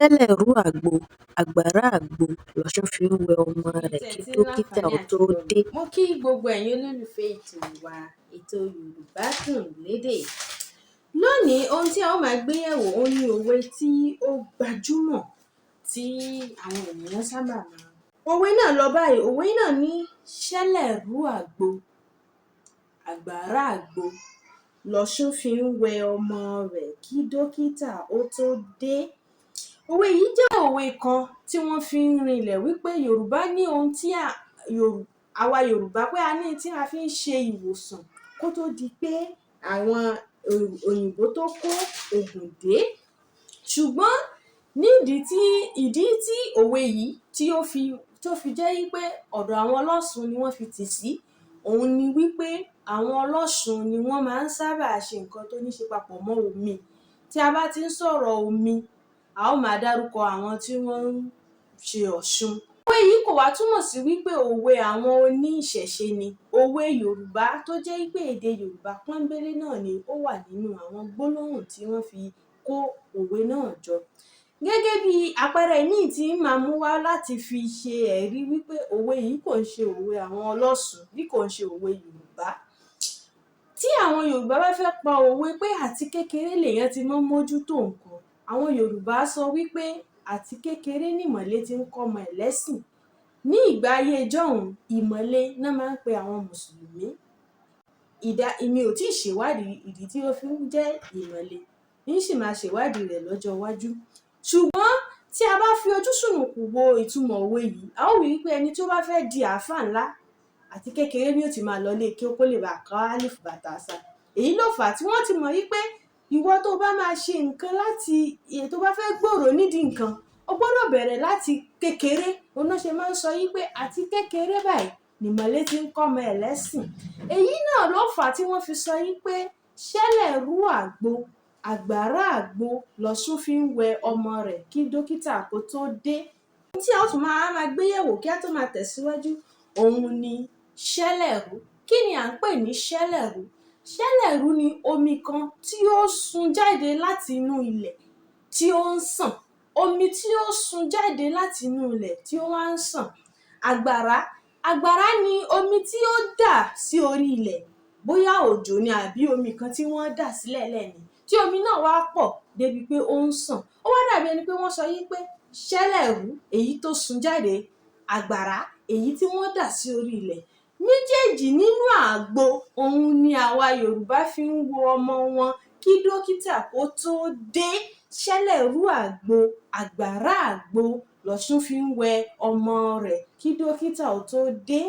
ṣẹlẹ̀ rú àgbo àgbàrá àgbo lọ́sùn fi ń wẹ ọmọ rẹ̀ kí dókítà ó tó dé. mo kí gbogbo ẹ̀yin olólùfẹ́ ètò wa ètò Yorùbá Dùn Lédè. Lónìí ohun tí a ó máa gbé yẹ̀wò ó ní òwe tí ó gbajúmọ̀ tí àwọn ènìyàn sábà máa ń. Òwe náà lọ báyìí, òwe náà ní ṣẹlẹ̀ rú àgbo àgbàrá àgbo lọ́sùn fi ń wẹ ọmọ rẹ̀ kí dókítà ó tó dé. Òwe yìí jẹ́ òwe kan tí wọ́n fi ń rinlẹ̀ wípé Yorùbá ní ohun tí àwa Yorùbá pé a ní tí a fi ń ṣe ìwòsàn kó tó di pé àwọn òyìnbó tó kó ògùn dé. Ṣùgbọ́n ìdí tí òwe yìí tó fi jẹ́ wípé ọ̀dọ̀ àwọn ọlọ́ṣun ni wọ́n fi tì sí, òun ni wípé àwọn ọlọ́ṣun ni wọ́n máa ń sábà ṣe nǹkan tó ní ṣe papọ̀ mọ́ omi. Tí a bá ti ń sọ̀rọ̀ omi, a ó máa dárúkọ àwọn tí wọ́n ń ṣe Ọ̀ṣun. Òwe yìí kò wá túmọ̀ sí wípé òwe àwọn oníṣẹ̀ṣe ni. Òwe Yorùbá tó jẹ́ wípé èdè Yorùbá pọ́nbélé náà ni ó wà nínú àwọn gbólóhùn tí wọ́n fi kó òwe náà jọ. Gẹ́gẹ́ bí àpẹẹrẹ míì tí màá mú wá láti fi ṣe ẹ̀rí wípé òwe yìí kò ń ṣe òwe àwọn ọlọ́ṣun bí kò ń ṣe òwe Yorùbá. Tí àwọn Yorùbá bá fẹ́ pa òwe pé àti kékeré lèèyàn ti máa ń mójútó nǹkan, àwọn Yorùbá sọ wípé àti kékeré nìmọ̀lé ti ń kọ́mọ ẹ̀ lẹ́sìn. Ní ìgbà ayé jọ̀hún, ìmọ̀le náà máa ń pe àwọn mùsùlùmí. Èmi ò tí ì ṣèwádìí ìdí tí ó fi ń jẹ́ ìmọ̀le, ń sì máa ṣèwádìí rẹ̀ lọ́jọ́ iwájú. Ṣùgbọ́n tí a bá fi ojú sùnùkùn wo ìtumọ̀ òwe yìí, a ó rí wípé ẹni tó bá fẹ́ di àáfàá ńlá àti kékeré ni ó ti máa lọ ilé kí ó kó lè bá ká álífù bàtà àṣà. Èyí ló fà á tí wọ́n ti mọ̀ wípé ìwọ tó bá máa ṣe nǹkan tó bá fẹ́ gbòòrò nídìí nǹkan, o gbọ́dọ̀ bẹ̀rẹ̀ láti kékeré. Òun náà ṣe máa ń sọ wípé àti kékeré báyìí nìmọ̀lé ti ń kọ́mọ ẹ̀ lẹ́sìn. Èyí náà ló fà á tí wọ́n fi sọ wípé ṣẹlẹ̀ rú àgbo àgbàrá àgbo lọ́sùn fi ń wẹ ọmọ rẹ̀ kí dókítà kó tó dé. Ohun tí a ó tún máa gbé yẹ̀wò kí a tó máa tẹ̀síwájú, òun ni ṣẹlẹ̀ rú. Kí ni à ń pè ní ṣẹlẹ̀ rú? Ṣẹlẹ̀ rú ni omi kan tí ó sun jáde láti inú ilẹ̀ tí ó ń sàn. Omi tí ó sun jáde láti inú ilẹ̀ tí ó wá ń sàn. Àgbàrá ni omi tí ó dà sí orí ilẹ̀, bóyá òjò ni àbí omi kan tí wọ́n dà sílẹ̀ lẹ́ni tí omi náà wá pọ̀ débi pé ó ń sàn. Ó wá dàbí ẹni pé wọ́n sọ wípé ṣẹlẹ̀ rú èyí tó sun jáde, àgbàrá èyí tí wọ́n dà sí orí ilẹ̀. Méjèèjì nínú àgbo òun ni àwa Yorùbá fi ń wo ọmọ wọn kí dókítà kó tó dé. Ṣẹlẹ̀ rú àgbo àgbàrá àgbo lọ́sùn fi ń wẹ ọmọ rẹ̀ kí dókítà ó tó dé.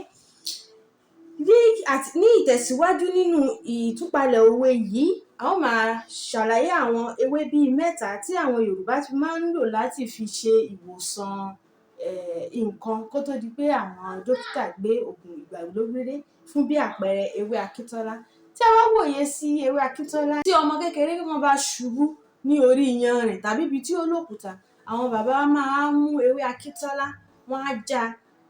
Ní ìtẹ̀síwájú nínú ìtúpalẹ̀ òwe yìí, a ó máa ṣàlàyé àwọn ewé bíi mẹ́ta tí àwọn Yorùbá máa ń lò láti fi ṣe ìwòsàn nǹkan kó tó di pé àwọn dókítà gbé òògùn ìgbàlódé dé, fún bí àpẹẹrẹ ewé akíntọ́lá. Tí a bá wòye sí ewé akíntọ́lá, tí ọmọ kékeré wọn bá ṣubú ní orí iyanrìn tàbí ibi tí ó lókùúta, àwọn bàbá máa ń mú ewé akíntọ́lá, wọ́n á já,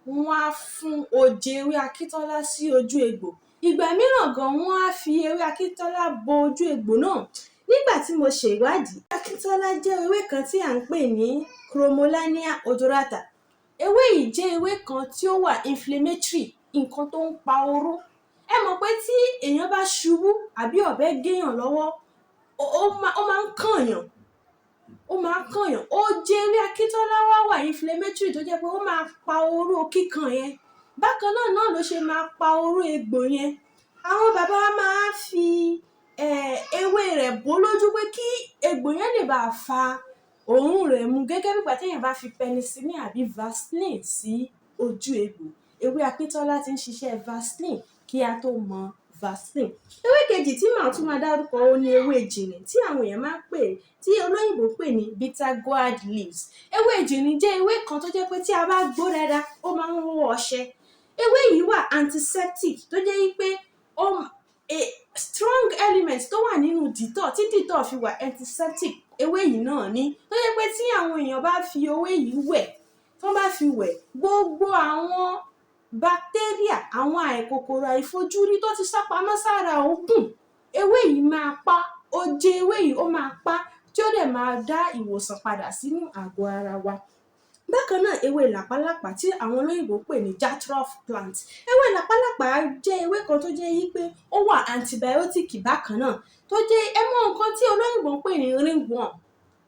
wọ́n á fún oje ewé akíntọ́lá sí ojú egbò. Ìgbà mìíràn gan wọ́n á fi ewé akíntọ́lá bo ojú egbò náà. Nígbà tí mo ṣe ìwádìí, akíntọ́lá jẹ́ ewé kan tí à ń pè ní Chromolania odorata. Ewé yìí jẹ́ ewé kan tí ó wà inflammatory, nǹkan tó ń pa oró. Ẹ mọ̀ pé tí èèyàn bá ṣubú àbí ọ̀bẹ géèyàn lọ́wọ́, ó máa ń kànyàn. Oje ewé akíntọ́lá wà inflammatory tó jẹ́ pé ó máa pa oró kíkan yẹn. Bákan náà ló ṣe máa pa oró egbò yẹn. Àwọn bàbá wa máa ń fi ewé rẹ̀ bò lójú pé kí egbò yẹn lè bá fa òórùn rẹ̀ mu, gẹ́gẹ́ bí ìgbà téèyàn bá fi penicillin àbí Vaseline sí ojú egbò. Ewé akíntọ́lá ti ń ṣiṣẹ́ Vaseline kí a tó mọ Vaseline. Ewé kejì tí màá tún máa dárúkọ òun ni ewé jìnì tí àwọn èèyàn máa ń pè, tí olóyìnbó pè ní bitter gourd leaves. Ewé jìnì jẹ́ ewé kan tó jẹ́ pé tí a bá gbó dáadáa, ó máa ń ró ọṣẹ. Ewé yìí wà antiseptic tó jẹ́ wípé strong element tó wà nínú Dettol tí Dettol fi wà antiseptic, ewé yìí náà ní. Tó jẹ́ pé tí àwọn èèyàn bá fi ewé yìí wẹ̀, tó bá fi wẹ̀, gbogbo àwọn bacteria, àwọn àìkòkòrò àìfojúrí tó ti sápamọ́ sára òògùn, ewé yìí máa pa. Oje ewé yìí ó máa pa tí ó dẹ̀ máa dá ìwòsàn padà sínú àgọ́ ara wa. Bákan náà ewé làpálàpá tí àwọn olóyìnbó pè ní jatroph plant. Ewé làpálàpá jẹ́ ewé kan tó jẹ́ wí pé ó wà antibiotic bákan náà, tó jẹ́ ẹ mọ nǹkan tí olóyìnbó ń pè ní ringworm,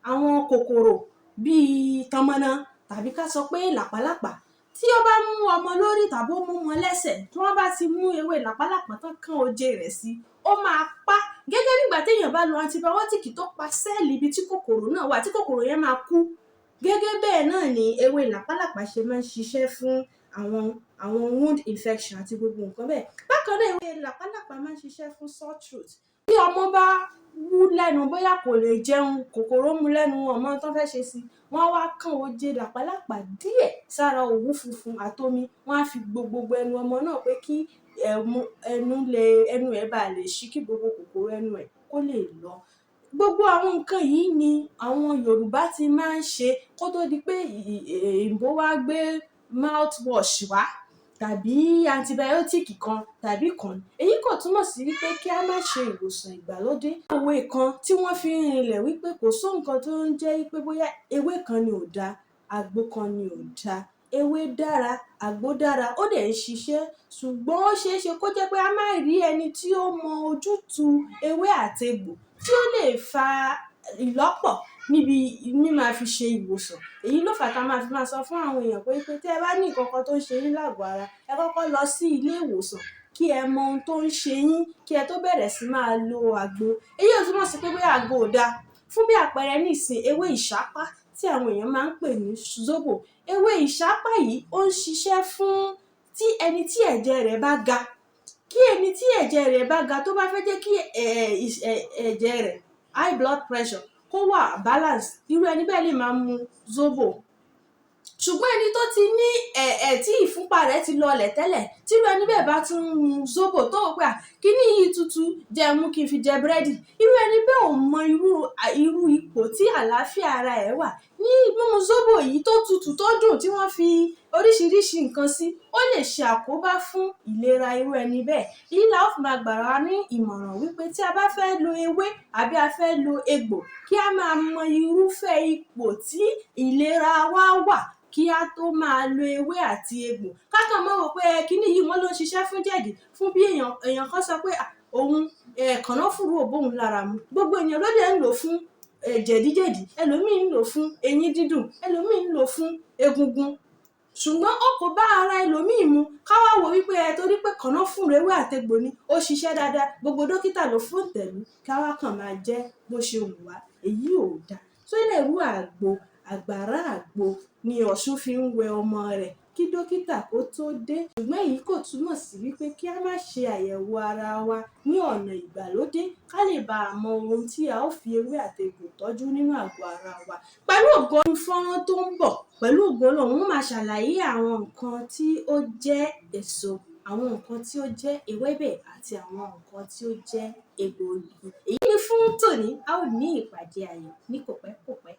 àwọn kòkòrò bíi tanmọ́ná tàbí ká sọ pé làpálàpá tí ó bá mú ọmọ lórí tàbí ó mú wọn lẹ́sẹ̀, tí wọ́n bá ti mú ewé làpálàpá tán kán oje rẹ̀ sí, ó máa pa gẹ́gẹ́ bí ìgbà téèyàn bá lo antibiotic tó pa sẹ́ẹ̀lì ibi tí kòkòrò náà wà tí kòkòrò yẹn máa kú. Gẹ́gẹ́ bẹ́ẹ̀ náà ni ewé làpálàpá ṣe máa ń ṣiṣẹ́ fún àwọn wound infection àti gbogbo nǹkan bẹ́ẹ̀. Bákan náà ewé làpálàpá máa ń ṣiṣẹ́ fún sore throat. Bí ọmọ bá wú lẹ́nu bóyá kò lè jẹun, kòkòrò mú lẹ́nu, wọn ò mọ ohun tán fẹ́ ṣe sí, wọ́n á wá kán oje làpálàpá díẹ̀ sára òwú funfun àtomi, wọ́n á fi gbo gbogbo ẹnu ọmọ náà pé kí ẹnu ẹ̀ bá lè ṣí, kí gbogbo kòkòrò ẹnu ẹ̀ kó lè lọ. Gbogbo àwọn nǹkan yìí ni àwọn Yorùbá ti máa ń ṣe kó tó di pé òyìnbó wá gbé mouthwash wá tàbí antibiotic kan tàbí kan. Èyí kò túmọ̀ sí wípé kí á má ṣe ìwòsàn ìgbàlódé. Òwe kan tí wọ́n fi ń rinlẹ̀ wípé kò sóhun kan tó ń jẹ́ wípé bóyá ewé kan ni ò dáa, àgbo kan ni ò dáa. Ewé dára, àgbo dára, ó dẹ̀ ń ṣiṣẹ́, ṣùgbọ́n ó ṣeé ṣe kó jẹ́ pé a má rí ẹni tí ó mọ ojútùú ewé àtegbò tí ó lè fa ìlọ́pọ̀ níbi mímáa fi ṣe ìwòsàn. Èyí ló fà á tá máa fi máa sọ fún àwọn èèyàn pé tí ẹ bá ní nǹkan kan tó ń ṣe yín lágọ̀ọ́ ara, ẹ kọ́kọ́ lọ sí ilé ìwòsàn kí ẹ mọ ohun tó ń ṣe yín kí ẹ tó bẹ̀rẹ̀ sí máa lo àgbo. Èyí ò túmọ̀ sí pé bóyá àgbo ò dáa. Fún bí àpẹẹrẹ nísìnyí, ewé ìṣápá tí àwọn èèyàn máa ń pè ní zobo. Ewé ìṣápá yìí ó ń ṣiṣẹ́ fún tí ẹni tí ẹ̀jẹ̀ rẹ̀ bá ga. Kí ẹni tí ẹ̀jẹ̀ rẹ̀ bá ga tó bá fẹ́ jẹ́ kí ẹ̀jẹ̀ rẹ̀ high blood pressure kó wà balance, irú ẹni bẹ́ẹ̀ lè máa mu zobo. Ṣùgbọ́n ẹni tó ti ní tí ìfúnpá rẹ̀ ti lọlẹ̀ tẹ́lẹ̀, tí irú ẹni bẹ́ẹ̀ bá tún mu zobo tó wò pé kíní yìí tutù jẹ́ mú kí n fi jẹ búrẹ́dì, irú ẹni bẹ́ẹ̀ ò mọ irú ipò tí àlàáfíà ara ẹ̀ wà. Ní mímu zobo yìí tó tutù tó dùn tí wọ́n fi oríṣiríṣi nǹkan sí, ó lè ṣe àkóbá fún ìlera irú ẹni bẹ́ẹ̀. Èyí la ó fi máa gbà wá ní ìmọ̀ràn wípé tí a bá fẹ́ lo ewé àbí a fẹ́ lo egbò, kí a máa mọ irúfẹ́ ipò tí ìlera wa wà kí a tó máa lo ewé àti egbò. Ká kàn má wò pé kíní yìí wọ́n ló ń ṣiṣẹ́ fún jẹ̀dí, fún bí èèyàn kan sọ pé òun kànáfùrú ò bóun lára mu. Gbogbo èèyàn ló dẹ̀ ń lò fún jẹ̀díjẹ̀dí, ẹlòmíì ń lò fún eyín dídùn, ẹlòmíì ń lò fún egungun. Ṣùgbọ́n ó kò bá ara ẹlòmíì mu. Ká wá wò wípé torí pé kànáfùrú ewé àtegbò ni ó ṣiṣẹ́ dáadáa, gbogbo dókítà ló fòǹtẹ̀ lù, ká wá kàn máa jẹ bó ṣe wù wá. Èyí ò dáa. Sólèrú àgbo, àgbàrá àgbo ni Ọ̀ṣun fi ń wẹ ọmọ rẹ̀ kí dókítà kó tó dé. Ṣùgbọ́n èyí kò túmọ̀ sí wípé kí a má ṣe àyẹ̀wò ara wa ní ọ̀nà ìgbàlódé ká lè bá mọ ohun tí a ó fi ewé àtegbò tọ́jú nínú àgọ́ ara wa. Pẹ̀lú ògo fọ́nrán tó ń bọ̀, pẹ̀lú ògo Ọlọ́run, wọ́n máa ṣàlàyé àwọn nǹkan tí ó jẹ́ èso, àwọn nǹkan tí ó jẹ́ ewébẹ̀ àti àwọn nǹkan tí ó jẹ́ egbòogi. Èyí ni fún tòní, a ó ní ìpàdé ayọ̀ ní kòpẹ́kòpẹ́.